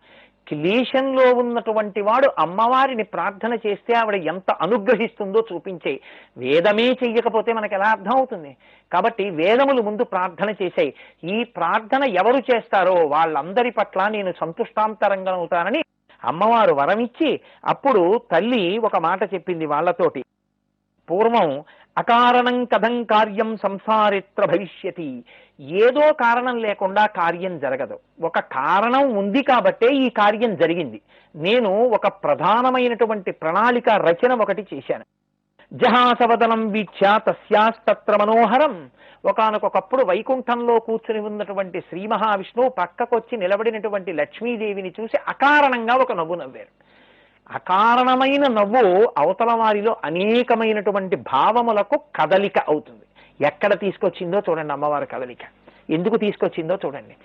క్లేశంలో ఉన్నటువంటి వాడు అమ్మవారిని ప్రార్థన చేస్తే ఆవిడ ఎంత అనుగ్రహిస్తుందో చూపించాయి. వేదమే చెయ్యకపోతే మనకు ఎలా అర్థం అవుతుంది? కాబట్టి వేదములు ముందు ప్రార్థన చేశాయి. ఈ ప్రార్థన ఎవరు చేస్తారో వాళ్ళందరి పట్ల నేను సంతుష్టాంతరంగా అవుతానని అమ్మవారు వరమిచ్చి, అప్పుడు తల్లి ఒక మాట చెప్పింది వాళ్ళతోటి. పూర్వం అకారణం కథం కార్యం సంసారిత్ర భవిష్యతి. ఏదో కారణం లేకుండా కార్యం జరగదు. ఒక కారణం ఉంది కాబట్టే ఈ కార్యం జరిగింది. నేను ఒక ప్రధానమైనటువంటి ప్రణాళిక రచన ఒకటి చేశాను. జహాసవదనం వీక్ష తస్యాస్తత్ర మనోహరం. ఒకానొకప్పుడు వైకుంఠంలో కూర్చుని ఉన్నటువంటి శ్రీ మహావిష్ణువు పక్కకొచ్చి నిలబడినటువంటి లక్ష్మీదేవిని చూసి అకారణంగా ఒక నవ్వు నవ్వారు. అకారణమైన నవ్వు అవతల వారిలో అనేకమైనటువంటి భావములకు కదలిక అవుతుంది. ఎక్కడ తీసుకొచ్చిందో చూడండి అమ్మవారి కదలిక. ఎందుకు తీసుకొచ్చిందో చూడండి.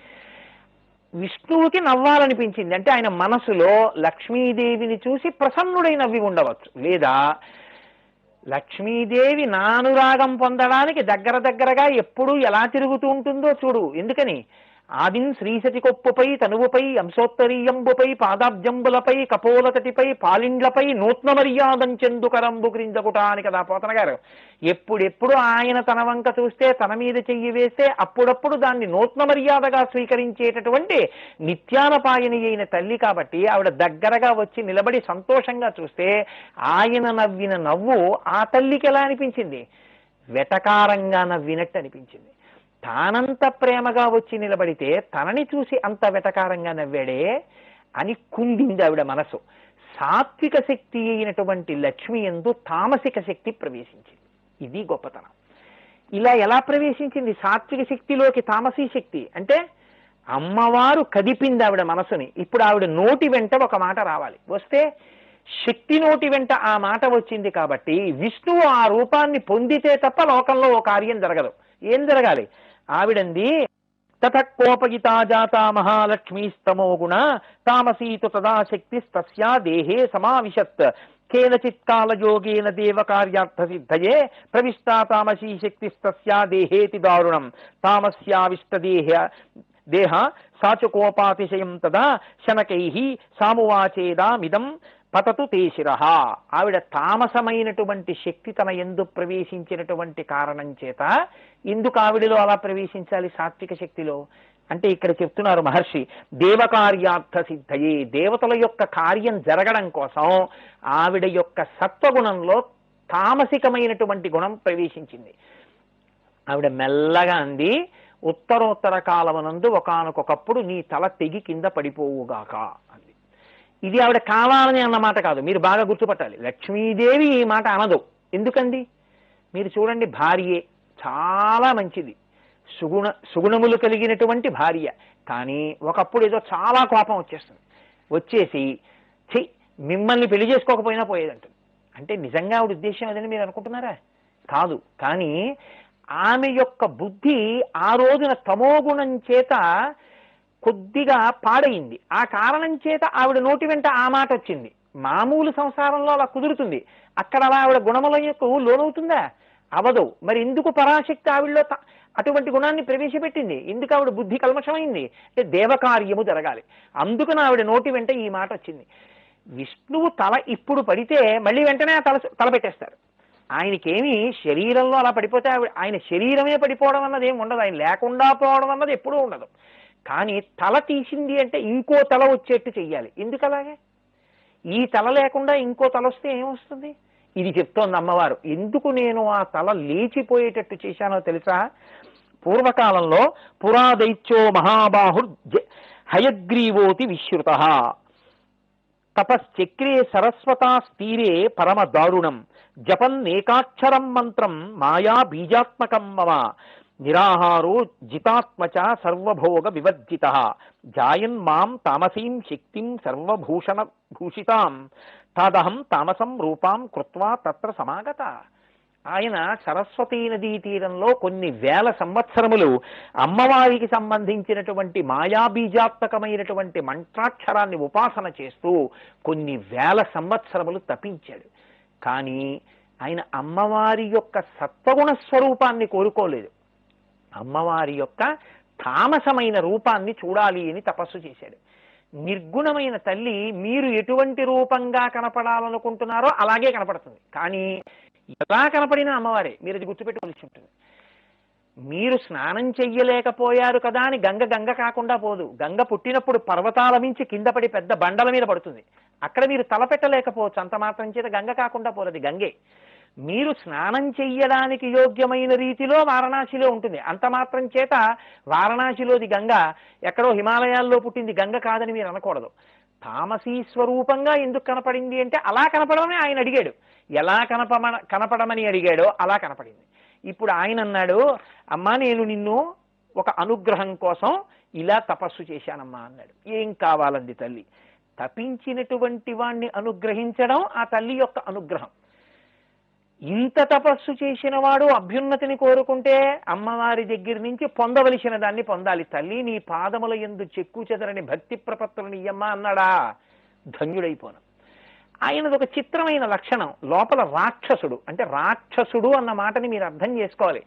విష్ణువుకి నవ్వాలనిపించింది అంటే ఆయన మనసులో లక్ష్మీదేవిని చూసి ప్రసన్నుడై నవ్వి ఉండవచ్చు. లేదా లక్ష్మీదేవి నానురాగం పొందడానికి దగ్గరగా ఎప్పుడూ ఎలా తిరుగుతూ ఉంటుందో చూడు. ఎందుకని? ఆదిన్ శ్రీసతి కొప్పుపై తనువుపై అంశోత్తరీయంబుపై పాదాబ్జంబులపై కపోలతటిపై పాలిండ్లపై నూత్న మర్యాదం చెందుకరంబు క్రిందకుట అని కదా పోతన గారు. ఎప్పుడెప్పుడు ఆయన తన వంక చూస్తే, తన మీద చెయ్యి వేస్తే అప్పుడప్పుడు దాన్ని నూత్న మర్యాదగా స్వీకరించేటటువంటి నిత్యానపాయని అయిన తల్లి కాబట్టి ఆవిడ దగ్గరగా వచ్చి నిలబడి సంతోషంగా చూస్తే ఆయన నవ్విన నవ్వు ఆ తల్లికి ఎలా అనిపించింది? వెటకారంగా నవ్వినట్టు అనిపించింది. తానంత ప్రేమగా వచ్చి నిలబడితే తనని చూసి అంత వెటకారంగా నవ్వాడే అని కుండింది ఆవిడ మనసు. సాత్విక శక్తి అయినటువంటి లక్ష్మి యందు తామసిక శక్తి ప్రవేశించింది. ఇది గొప్పతనం. ఇలా ఎలా ప్రవేశించింది సాత్విక శక్తిలోకి తామసీ శక్తి అంటే? అమ్మవారు కదిపింది ఆవిడ మనసుని. ఇప్పుడు ఆవిడ నోటి వెంట ఒక మాట రావాలి. వస్తే శక్తి నోటి వెంట ఆ మాట వచ్చింది కాబట్టి విష్ణువు ఆ రూపాన్ని పొందితే తప్ప లోకంలో ఓ కార్యం జరగదు. ఏం జరగాలి? ఆవిడంది, తత కోపగితా జాత మహాలక్ష్మీస్తమో గుణ తామసీతు తదా శక్తి తస్యా దేహే సమావిశత్ కేనచిత్ కాలయోగేన దేవ కార్యార్థ సిద్ధయే ప్రవిష్టా తామసీ శక్తిస్తస్యా దేహేతి దారుణం తామస్యావిష్ట దేహ సాచుకోపాతిశయం తదా శనకై సామువాచేదామిదం పతతు తేశిరః. ఆవిడ తామసమైనటువంటి శక్తి తన యందు ప్రవేశించినటువంటి కారణం చేత ఎందుకు ఆవిడలో అలా ప్రవేశించాలి సాత్విక శక్తిలో అంటే ఇక్కడ చెప్తున్నారు మహర్షి, దేవకార్యార్థ సిద్ధయే, దేవతల యొక్క కార్యం జరగడం కోసం ఆవిడ యొక్క సత్వగుణంలో తామసికమైనటువంటి గుణం ప్రవేశించింది. ఆవిడ మెల్లగా అంది, ఉత్తరోత్తర కాలమునందు ఒకానొకప్పుడు నీ తల తెగి కింద పడిపోవుగాక అంది. ఇది ఆవిడ కావాలని అన్నమాట కాదు, మీరు బాగా గుర్తుపట్టాలి. లక్ష్మీదేవి ఈ మాట అనదు. ఎందుకండి? మీరు చూడండి, భార్యే చాలా మంచిది, సుగుణములు కలిగినటువంటి భార్య, కానీ ఒకప్పుడు ఏదో చాలా కోపం వచ్చేస్తుంది. వచ్చేసి మిమ్మల్ని పెళ్లి చేసుకోకపోయినా పోయేదంటుంది. అంటే నిజంగా ఆవిడ ఉద్దేశం అదని మీరు అనుకుంటున్నారా? కాదు. కానీ ఆమె యొక్క బుద్ధి ఆ రోజున తమోగుణం చేత కొద్దిగా పాడైంది. ఆ కారణం చేత ఆవిడ నోటి వెంట ఆ మాట వచ్చింది. మామూలు సంసారంలో అలా కుదురుతుంది, అక్కడ అలా ఆవిడ గుణముల యొక్క లోనవుతుందా? అవదు. మరి ఎందుకు పరాశక్తి ఆవిడలో అటువంటి గుణాన్ని ప్రవేశపెట్టింది? ఎందుకు ఆవిడ బుద్ధి కల్మషమైంది? అంటే దేవకార్యము జరగాలి. అందుకని ఆవిడ నోటి వెంట ఈ మాట వచ్చింది. విష్ణువు తల ఇప్పుడు పడితే మళ్ళీ వెంటనే ఆ తల పెట్టేస్తారు. ఆయనకేమి శరీరంలో అలా పడిపోతే ఆయన శరీరమే పడిపోవడం అన్నది ఏమి ఉండదు, ఆయన లేకుండా పోవడం అన్నది ఎప్పుడూ ఉండదు. కానీ తల తీసింది అంటే ఇంకో తల వచ్చేట్టు చెయ్యాలి. ఎందుకు అలాగే? ఈ తల లేకుండా ఇంకో తల వస్తే ఏమొస్తుంది? ఇది చెప్తోంది అమ్మవారు. ఎందుకు నేను ఆ తల లేచిపోయేటట్టు చేశానో తెలుసా? పూర్వకాలంలో పురాదైత్యో మహాబాహుర్ హయగ్రీవోతి విశ్రుత తపశ్చక్రే సరస్వతాస్తీరే పరమ దారుణం జపన్నేకాక్షరం మంత్రం మాయా బీజాత్మకం మమ నిరాహారో జితాత్మచ సర్వభోగ వివర్జిత జాయన్ మాం తామసీం శక్తిం సర్వభూషణ భూషితాం తదహం తామసం రూపాం కృత్వా తత్ర సమాగత. ఆయన సరస్వతీ నదీ తీరంలో కొన్ని వేల సంవత్సరములు అమ్మవారికి సంబంధించినటువంటి మాయాబీజాత్మకమైనటువంటి మంత్రాక్షరాన్ని ఉపాసన చేస్తూ కొన్ని వేల సంవత్సరములు తపించాడు. కానీ ఆయన అమ్మవారి యొక్క సత్వగుణ స్వరూపాన్ని కోరుకోలేదు, అమ్మవారి యొక్క తామసమైన రూపాన్ని చూడాలి అని తపస్సు చేశాడు. నిర్గుణమైన తల్లి మీరు ఎటువంటి రూపంగా కనపడాలనుకుంటున్నారో అలాగే కనపడుతుంది. కానీ ఎలా కనపడినా అమ్మవారే, మీరు అది గుర్తుపెట్టుకోవాల్సి ఉంటుంది. మీరు స్నానం చెయ్యలేకపోయారు కదా అని గంగ కాకుండా పోదు. గంగ పుట్టినప్పుడు పర్వతాల మించి కింద పడి పెద్ద బండల మీద పడుతుంది. అక్కడ మీరు తలపెట్టలేకపోవచ్చు, అంత మాత్రం చేత గంగ కాకుండా పోలేదు గంగే. మీరు స్నానం చెయ్యడానికి యోగ్యమైన రీతిలో వారణాసిలో ఉంటుంది, అంత మాత్రం చేత వారణాసిలోది గంగ ఎక్కడో హిమాలయాల్లో పుట్టింది గంగ కాదని మీరు అనకూడదు. తామసీ స్వరూపంగా ఎందుకు కనపడింది అంటే అలా కనపడమని ఆయన అడిగాడు. ఎలా కనపడమని అడిగాడో అలా కనపడింది. ఇప్పుడు ఆయన అన్నాడు, అమ్మా నేను నిన్ను ఒక అనుగ్రహం కోసం ఇలా తపస్సు చేశానమ్మా అన్నాడు. ఏం కావాలంది తల్లి? తపించినటువంటి వాణ్ణి అనుగ్రహించడం ఆ తల్లి యొక్క అనుగ్రహం. ఇంత తపస్సు చేసిన వాడు అభ్యున్నతిని కోరుకుంటే అమ్మవారి దగ్గర నుంచి పొందవలసిన దాన్ని పొందాలి. తల్లి నీ పాదముల యందు చెక్కు చెదరని భక్తి ప్రపత్తులని ఇయ్యమ్మా అన్నాడా, ధన్యుడైపోను. ఆయనది ఒక చిత్రమైన లక్షణం. లోపల రాక్షసుడు, అంటే రాక్షసుడు అన్న మాటని మీరు అర్థం చేసుకోవాలి.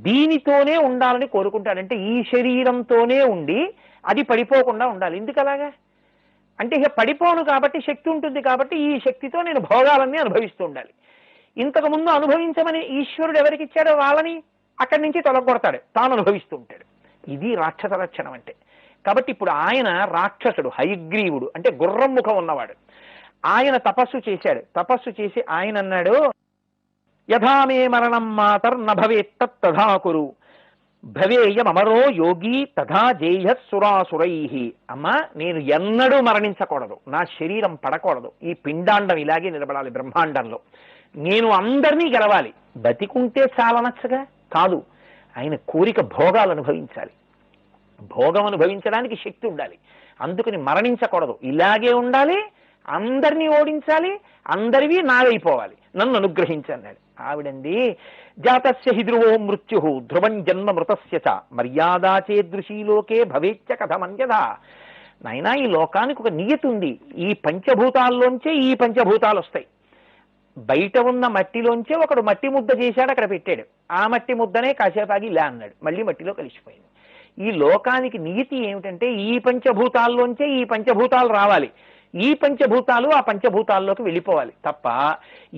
దీనితోనే ఉండాలని కోరుకుంటాడంటే ఈ శరీరంతోనే ఉండి అది పడిపోకుండా ఉండాలి. ఎందుకు అలాగా అంటే ఇక పడిపోను కాబట్టి శక్తి ఉంటుంది కాబట్టి ఈ శక్తితో నేను భోగాలన్నీ అనుభవిస్తూ ఉండాలి. ఇంతకుముందు అనుభవించమని ఈశ్వరుడు ఎవరికి ఇచ్చాడో వాళ్ళని అక్కడి నుంచి తొలగొడతాడు, తాను అనుభవిస్తూ ఉంటాడు. ఇది రాక్షస లక్షణం అంటే. కాబట్టి ఇప్పుడు ఆయన రాక్షసుడు, హయగ్రీవుడు అంటే గుర్రం ముఖం ఉన్నవాడు. ఆయన తపస్సు చేశాడు. తపస్సు చేసి ఆయన అన్నాడు, యథామే మరణం మాతర్న భవేత్ తథా కురు భవేయమరో యోగి తథా జేయ సురాసురై. అమ్మా నేను ఎన్నడూ మరణించకూడదు, నా శరీరం పడకూడదు, ఈ పిండాండం ఇలాగే నిలబడాలి బ్రహ్మాండంలో, నేను అందరినీ గెలవాలి. బతికుంటే చాలనచ్చగా కాదు, ఆయన కోరిక భోగాలు అనుభవించాలి. భోగం అనుభవించడానికి శక్తి ఉండాలి, అందుకని మరణించకూడదు, ఇలాగే ఉండాలి, అందరినీ ఓడించాలి, అందరివి నావైపోవాలి, నన్ను అనుగ్రహించి అన్నాడు. ఆవిడంది జాతస్య హి ధ్రువో మృత్యు ధ్రువం జన్మ మృతస్య చ మర్యాదా చేదృశీలోకే భవేచ్చ కథమన్యథా. నాయనా, ఈ లోకానికి ఒక నియతి ఉంది. ఈ పంచభూతాల్లోంచే ఈ పంచభూతాలు వస్తాయి. బయట ఉన్న మట్టిలోంచే ఒకడు మట్టి ముద్ద చేశాడు, అక్కడ పెట్టాడు. ఆ మట్టి ముద్దనే కాసేపాగి ఇలా అన్నాడు, మళ్ళీ మట్టిలో కలిసిపోయింది. ఈ లోకానికి నియతి ఏమిటంటే ఈ పంచభూతాల్లోంచే ఈ పంచభూతాలు రావాలి, ఈ పంచభూతాలు ఆ పంచభూతాల్లోకి వెళ్ళిపోవాలి తప్ప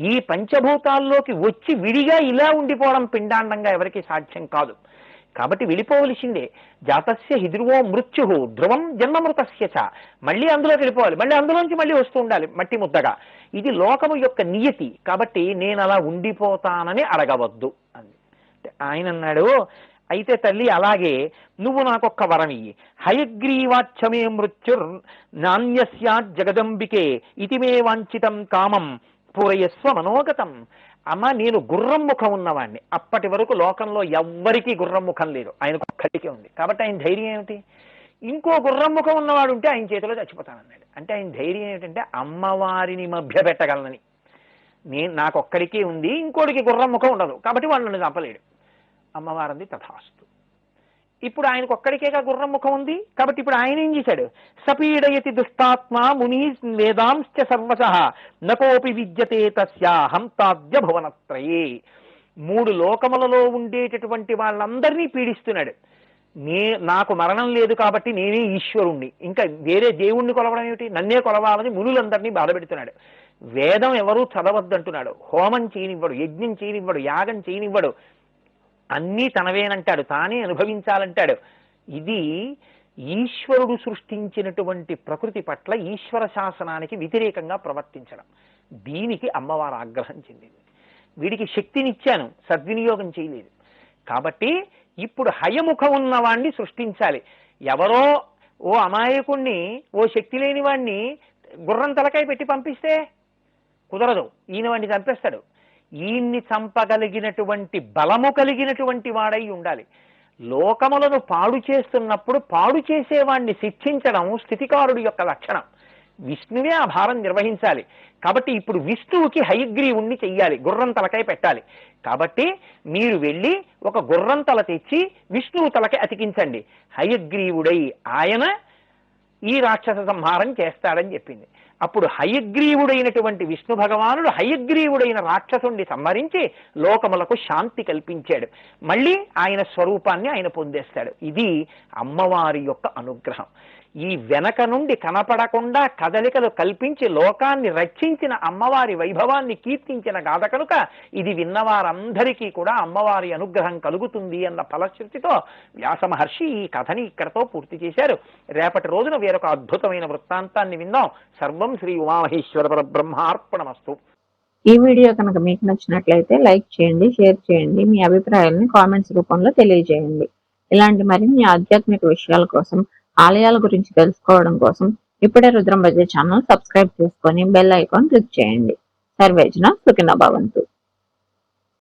ఈ పంచభూతాల్లోకి వచ్చి విడిగా ఇలా ఉండిపోవడం పిండాండంగా ఎవరికి సాధ్యం కాదు. కాబట్టి వెళ్ళిపోవలసిందే. జాతస్య హి ధ్రువో మృత్యు ధ్రువం జన్మమృతస్య చ. మళ్ళీ అందులోకి వెళ్ళిపోవాలి, మళ్ళీ అందులోంచి మళ్ళీ వస్తూ ఉండాలి మట్టి ముద్దగా. ఇది లోకము యొక్క నియతి. కాబట్టి నేను అలా ఉండిపోతానని అడగవద్దు అంది. ఆయన అన్నాడు, అయితే తల్లి అలాగే నువ్వు నాకొక్క వరం ఇయ్యి. హయగ్రీవాచ్ఛమే మృత్యుర్ నాణ్యస్యాత్ జగదంబికే ఇతి మే వాంఛితం కామం పూరయస్వ మనోగతం. అమ్మ, నేను గుర్రం ముఖం ఉన్నవాడిని. అప్పటి వరకు లోకంలో ఎవ్వరికీ గుర్రం ముఖం లేదు, ఆయనకు ఒక్కడికే ఉంది. కాబట్టి ఆయన ధైర్యం ఏమిటి? ఇంకో గుర్రం ముఖం ఉన్నవాడు ఉంటే ఆయన చేతిలో చచ్చిపోతానన్నాడు. అంటే ఆయన ధైర్యం ఏమిటంటే అమ్మవారిని మభ్య పెట్టగలనని. నాకు ఒక్కడికే ఉంది, ఇంకోటికి గుర్రం ముఖం ఉండదు, కాబట్టి వాళ్ళు నన్ను చంపలేడు. అమ్మవారంది తథాస్తు. ఇప్పుడు ఆయనకు ఒక్కడికేగా గుర్రం ముఖం ఉంది, కాబట్టి ఇప్పుడు ఆయన ఏం చేశాడు? సపీడయతి దుష్టాత్మ ముని వేదాంశ్చ సర్వశః నకోపి విద్యతే తస్యాహం తాద్య భువనత్రయే. 3 లోకములలో ఉండేటటువంటి వాళ్ళందరినీ పీడిస్తున్నాడు. నాకు మరణం లేదు కాబట్టి నేనే ఈశ్వరుణ్ణి, ఇంకా వేరే దేవుణ్ణి కొలవడం ఏమిటి, నన్నే కొలవాలని మునులందరినీ బాధపెడుతున్నాడు. వేదం ఎవరూ చదవద్దంటున్నాడు, హోమం చేయనివ్వడు, యజ్ఞం చేయనివ్వడు, యాగం చేయనివ్వడు, అన్నీ తనవేనంటాడు, తానే అనుభవించాలంటాడు. ఇది ఈశ్వరుడు సృష్టించినటువంటి ప్రకృతి పట్ల ఈశ్వర శాసనానికి వ్యతిరేకంగా ప్రవర్తించడం. దీనికి అమ్మవారు ఆగ్రహం చెందింది. వీడికి శక్తినిచ్చాను, సద్వినియోగం చేయలేదు. కాబట్టి ఇప్పుడు హయముఖం ఉన్నవాణ్ణి సృష్టించాలి. ఎవరో ఓ అమాయకుణ్ణి, ఓ శక్తి లేని వాణ్ణి గుర్రం తలకాయ పెట్టి పంపిస్తే కుదరదు, ఈయన వాణ్ణి చంపేస్తాడు. ఈయన్ని చంపగలిగినటువంటి బలము కలిగినటువంటి వాడై ఉండాలి. లోకములను పాడు చేస్తున్నప్పుడు పాడు చేసేవాణ్ణి శిక్షించడం స్థితికారుడి యొక్క లక్షణం. విష్ణువే ఆ భారం నిర్వహించాలి. కాబట్టి ఇప్పుడు విష్ణువుకి హయగ్రీవుణ్ణి చెయ్యాలి, గుర్రం తలకాయ పెట్టాలి. కాబట్టి మీరు వెళ్ళి ఒక గుర్రం తల తెచ్చి విష్ణువు తలకి అతికించండి, హయగ్రీవుడై ఆయన ఈ రాక్షస సంహారం చేస్తాడని చెప్పింది. అప్పుడు హయగ్రీవుడైనటువంటి విష్ణు భగవానుడు హయగ్రీవుడైన రాక్షసుణ్ణి సంహరించి లోకములకు శాంతి కల్పించాడు. మళ్ళీ ఆయన స్వరూపాన్ని ఆయన పొందేస్తాడు. ఇది అమ్మవారి యొక్క అనుగ్రహం. ఈ వెనక నుండి కనపడకుండా కదలికలు కల్పించి లోకాన్ని రక్షించిన అమ్మవారి వైభవాన్ని కీర్తించిన గాథ కనుక ఇది విన్నవారందరికీ కూడా అమ్మవారి అనుగ్రహం కలుగుతుంది అన్న ఫలశ్రుతితో వ్యాస మహర్షి ఈ కథని ఇక్కడతో పూర్తి చేశారు. రేపటి రోజున వేరొక అద్భుతమైన వృత్తాంతాన్ని విందాం. సర్వం శ్రీ ఉమామహేశ్వర పరబ్రహ్మార్పణమస్తు. ఈ వీడియో కనుక మీకు నచ్చినట్లయితే లైక్ చేయండి, షేర్ చేయండి, మీ అభిప్రాయాలను కామెంట్స్ రూపంలో తెలియజేయండి. ఇలాంటి మరిన్ని ఆధ్యాత్మిక విషయాల కోసం, ఆలయాల గురించి తెలుసుకోవడం కోసం ఇప్పుడే రుద్రం బజే ఛానల్ సబ్స్క్రైబ్ చేసుకొని బెల్ ఐకాన్ క్లిక్ చేయండి. సర్వేజన సుఖినో భవంతు.